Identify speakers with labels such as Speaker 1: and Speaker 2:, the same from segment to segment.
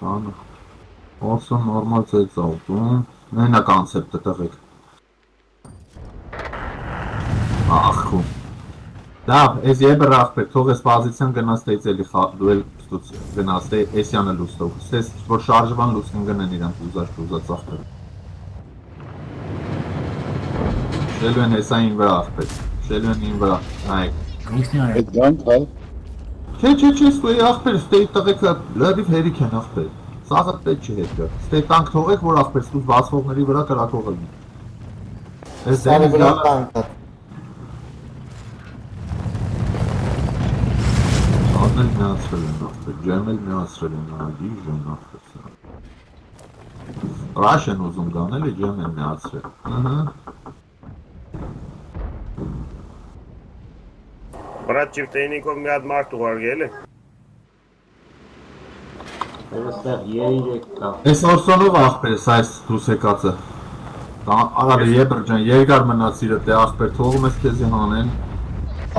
Speaker 1: Orson normal ծեց ավտում, նույնա կոնցեպտը տղեկ։ Ախքում։ Լավ, ես եբր ախպեր, թող ես պազիցիան գնաց տեից էլի դուել գնաց տե էսյանը լուստով, սես որ շարժվան լուստ կնգնեն իրանք ուզած ախպեր։ Շելու են հեսա ին վրա ախպեր, շելու են ին վրա, նայեք։
Speaker 2: Այդ գանք, հա։
Speaker 1: Չէ, ստույի ախպեր, ստեի տղեկը լրիվ հերիք են ախպեր, սաղը պետ չի հետգար, ստեի տանք թողեք, որ ախպեր ստուս բացվողների վրա կրակող են։
Speaker 3: Սարի վրա տանք հատ։
Speaker 1: Ադնել միացրել են ախպեր, ջեմել միացրել են ադիժ են ախպեր սա։ Ռաշ են ուզում գանել է ջեմ են միացրել,
Speaker 4: Բրատ ճիվտեյնիկով մի հատ մարդ ուղարգել է։
Speaker 3: Այստեղ երեք կա։
Speaker 1: Ես Օրսոնով ախպեր ես այս դուս եկածը։ Արավը եբր ջան, երկար մնաց իրը տե ախպեր, թողում ես քեզի հանեն։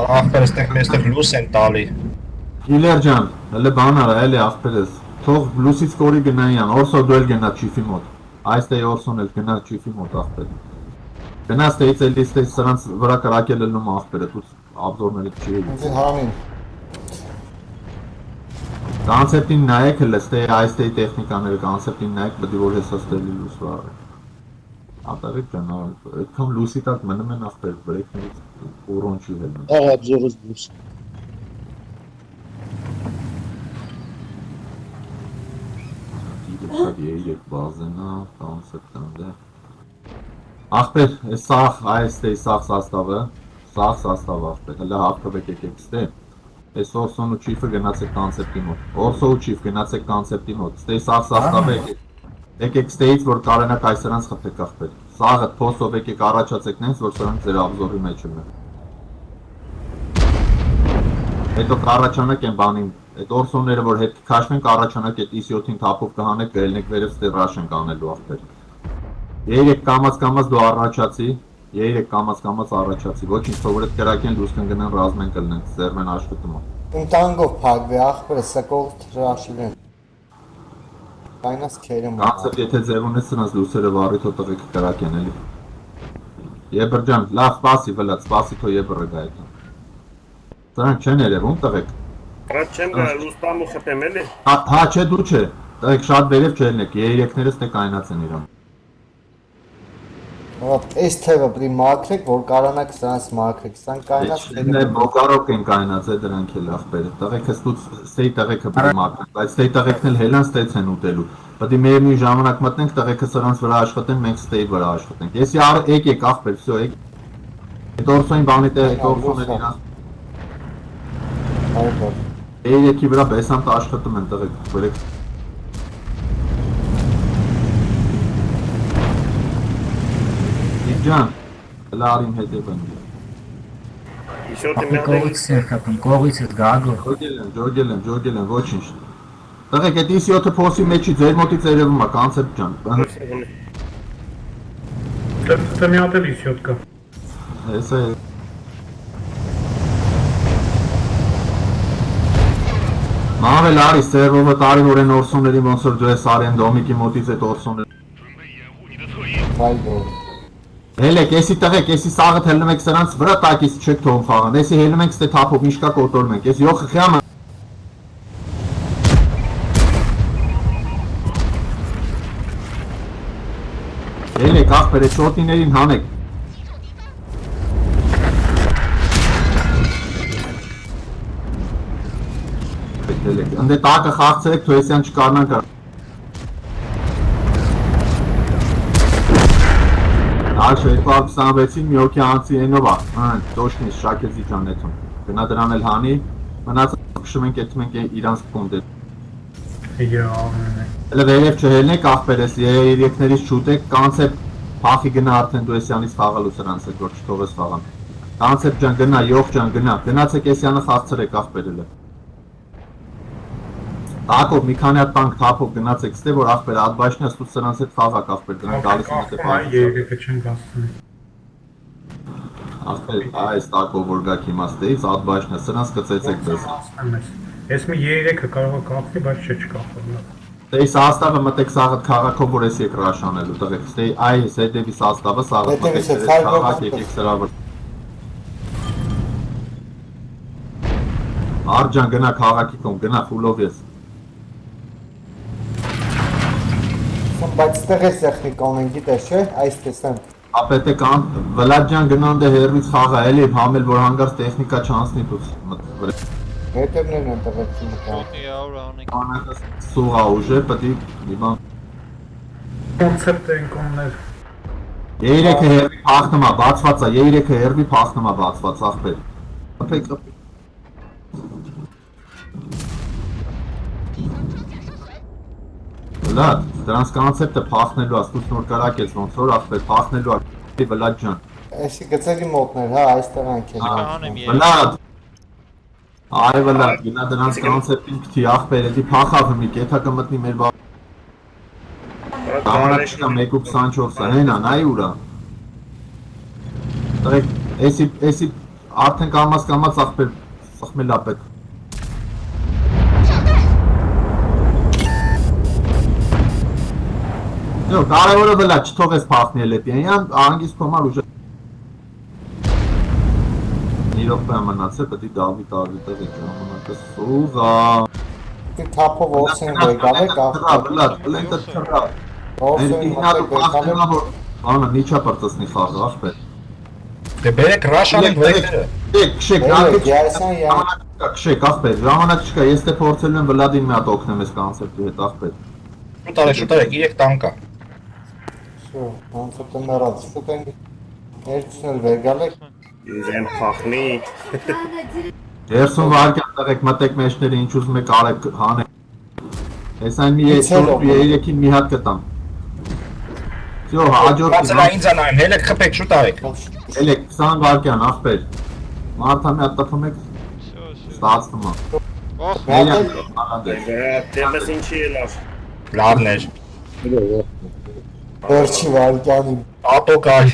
Speaker 5: Ախպեր մեստեղ լուս են տալի։
Speaker 1: Իլեր ջան, հələ բան արա, էլի ախպեր ես։ Թող լուսից կորի գնային, Օրսո դու էլ գնա չիֆի մոտ։ Այս տե Օրսոն էլ գնա չիֆի մոտ ախպեր։ Գնաց տեից էլի ստեից սրանց վրա կրակել ելնում ախպերը, դու աբզորների չի էլի։
Speaker 3: Ինձ հանին։
Speaker 1: Կոնցեպտին նայեք հələ ստեի այս տեի տեխնիկաները կոնցեպտին նայեք, բդի որ հեսա ստելի լուս վարը։ Ատարիկ ջան, այդքան լուսի տակ մնում են ախպեր, բրեքներից ուրոն չի հելնում։
Speaker 2: Աղ աբզորыз լուս։
Speaker 1: Դիպսակ երեք բազենա, կոնցեպտանդը։ Ախպեր, այս սաղ, այս տեի սաղ սաստավը, սաղ սաստավ ախպեր, հələ հաղթվեք եկեք ստե։ Այս Օրսոն ու չիֆը գնացեք կոնցեպտի մոտ, Օրսո ու չիֆ գնացեք կոնցեպտի մոտ, ստեի սաղ սաստավը եկեք ստեից, որ կարենակ այս սրանց խպեք ախպեր, սաղը փոսով եկեք առաջացեք նենց, որ սրանք ձեր աբզորի մեջ ունեն։ Հետո կառաջանակ են բանին, այդ Օրսոնները, որ հետ կքաշվեն, կառաջանակ այդ E7-ին թափով կհանեք, կելնեք վերև ստե ռաշ են կանելու ախպեր։ Երեք կամաց դու առաջացի, երեք կամաց առաջացի, ոչինչ թող որ այդ կրակեն լուս կնգնեն ռազմեն կլնեն, սերմեն աշխատում։
Speaker 3: Իմ տանգով փակվի ախպերը սակով թրաշիլ են։ Կայնաս քերեմ։
Speaker 1: Կոնցեպտ եթե ձև ունես սրանց լուսերը վառի թո տղեկը կրակեն էլի։ Եբր ջան, լավ սպասի վլադ, սպասի թո եբրը գա այդ։ Սրանք չեն երևում տղեկ։
Speaker 4: Բրատ չեմ գա լուստամ ու խպեմ էլի։
Speaker 1: Հա չէ դու չէ, տղեկ շատ վերև չելնեք, երեքներս տե կայնած են իրան։
Speaker 3: Այս թևը պրի մաքրեք, որ կարանակ սրանց մաքրեք, սրանք կայնաց
Speaker 1: քերեմ։ Բոկարոկ են կայնած է դրանք էլ ախպերը, տղեկը ստուց ստեի տղեկը պրի մաքրեք, բայց ստեի տղեկն էլ հելան ստեից են ուտելու։ Պետք է միևնույն ժամանակ մտնենք տղեկը սրանց վրա աշխատեն, մենք ստեի վրա աշխատենք։ Եսի եկեք ախպեր, վсё, եք։ Այդ Օրսոյին բանի տեղ, այդ Օրսոն էլ իրան։ Երեքի վրա բեսանտ աշխատում են տղեկ, բրեք։ Ջան, լարին հետևն։
Speaker 4: Իշոտի մի հատ
Speaker 5: Կողից էդ գագը։
Speaker 1: Ջոգել են, ոչինչ։ Տղեկ, այդ E7-ը փոսի մեջի ձեր մոտից երևում է, կոնցեպտ ջան։
Speaker 6: Դա մի հատ էլ E7 կա։
Speaker 1: Հեսա է։ Մավել արի, սերվովը տարին Օրսոների ոնց որ դու ես արեն դոմիկի մոտից այդ Օրսոները։ Հելեք, եսի տղեկ, եսի սաղըտ հելնում եք սրանց վրա տակից չեք թողում խաղան, եսի հելնում ենք ստե թափով միշկա կոտորում ենք, եսի յոխը խյամը։ Հելեք, ախպեր, այդ շոտիներին հանեք։ Հելեք, ընդե տակը խաղցրեք, թո եսյան չկարնան կար։ Աշը 226-ին մի օքեանցի ենով է, տոշնիս շակեցի ճանետում, գնա դրան էլ հանի, մնացը կշում ենք էթում ենք իրանց կոնդել։ Հələ վերև չհելնեք ախպեր ես, երեքներից չուտեք, կոնցեպտ փախի գնա արդեն դու եսյանից խաղալու սրանց հետ, որ չթողես խաղան։ Կոնցեպտ ջան գնա, յող ջան գնա, գնացեք եսյանը խաղցրեք ախպեր էլը։ Տակով մի քանի հատ տանք թափով գնացեք ստե, որ ախպեր ադբաշնյա ստուց սրանց հետ խաղակ ախպեր դրանք գալիս են հետե պահի։
Speaker 6: Երեքը չեն գասցնի։
Speaker 1: Ախպեր այս տակով որ գաք հիմա ստեից ադբաշնյա սրանց կծեցեք դες։
Speaker 6: Ես մի երեքը կարող է կախվի, բայց չէ չկախվի։
Speaker 1: Դե սաստավը մտեք սաղդ քաղաքով որ ես եք ռաշանելու տղեկ, ստե այ սետևի սաստավը սաղդ
Speaker 3: Հետևից
Speaker 1: մտեք
Speaker 3: է, քայլ
Speaker 1: քաղաք
Speaker 3: գոհ
Speaker 1: եկեք սրա վրա։ Արջան գնա քաղաքի կոմ, գնա խուլով ես։
Speaker 3: Բայց ստեղ ես տեխնիկան են գիտես չէ, այս տեսեմ։
Speaker 1: Ապետե կան, Վլադ ջան գնան դե հերվից խաղա էլի, համել որ հանգարց տեխնիկա չանցնի դուս։
Speaker 3: Հետևներն են տղեկի մտա։
Speaker 1: Սուղա ուժը պետք մի բան։
Speaker 6: Կոնցեպտ են կոններ։
Speaker 1: Երեքը հերվի փախնում է, բացված է, երեքը հերվի փախնում է բացված, ախպեր։ Ապեք Վլադ, դրանց կոնցեպտը փախնելու է, ստուց նոր կարակ ես ոնց որ ախպեր փախնելու է, Վլադ ջան։
Speaker 3: Այսի գծերի մոտներ, հա, այստեղ անք են։
Speaker 1: Վլադ։ Այ Վլադ, գնա դրանց կոնցեպտին պիտի ախպեր, էդի փախավ մի կեթա կմտնի մեր բա։ Ժամանակը 1:24-ը, հենա, նայ ուրա։ Տղեկ, էսի արդեն կամաց ախպեր, սխմել ապետ։ Yo, կարևորը վլա չթողես փախնել էդի, այն անգիստ կոմար ուժը։ Իրոք մնացել, պետք է Դավիթ տղեկ ժամանակը սուղա։
Speaker 3: Դի թափով ոսեն եկավ եք
Speaker 1: Վլա, պլենտը թռա։
Speaker 3: ոսեն
Speaker 1: Ինատու
Speaker 3: մոտեք
Speaker 1: փախնելա որ բանը միջա պրծնի խաղը, ախպեր։
Speaker 5: Դե բերեք ռաշանեք վայրերը։
Speaker 1: Քշեք, քշեք, ախպեր, ժամանակ չկա, ես դե փորձելու եմ Վլադին մի հատ օգնեմ այս կոնցեպտի հետ, ախպեր։
Speaker 5: Շուտ արեք, 3 տանկա։
Speaker 3: Շո, կոնցեպտը մեռած, շուտ են ներցնել վեգալ եք։
Speaker 4: Ինձ փախնի։
Speaker 1: 30 վարկյան տղեկ մտեք մեջները ինչ ուզում եք արեք հանեք։ Ես այն մի 3-ին մի հատ կտամ։ Всё, հաջորդ
Speaker 5: Բացելա ինձ անայմ, հելեք խփեք, շուտ արեք։
Speaker 1: Էլեք 20 վարկյան ախպեր։ Մարդա մի հատ տփում եք։ Ստացվում է։
Speaker 4: Դեմս ինչի է լավ։
Speaker 5: Լավն էր։
Speaker 3: Վերջի վարկյանի
Speaker 5: Ատո կար։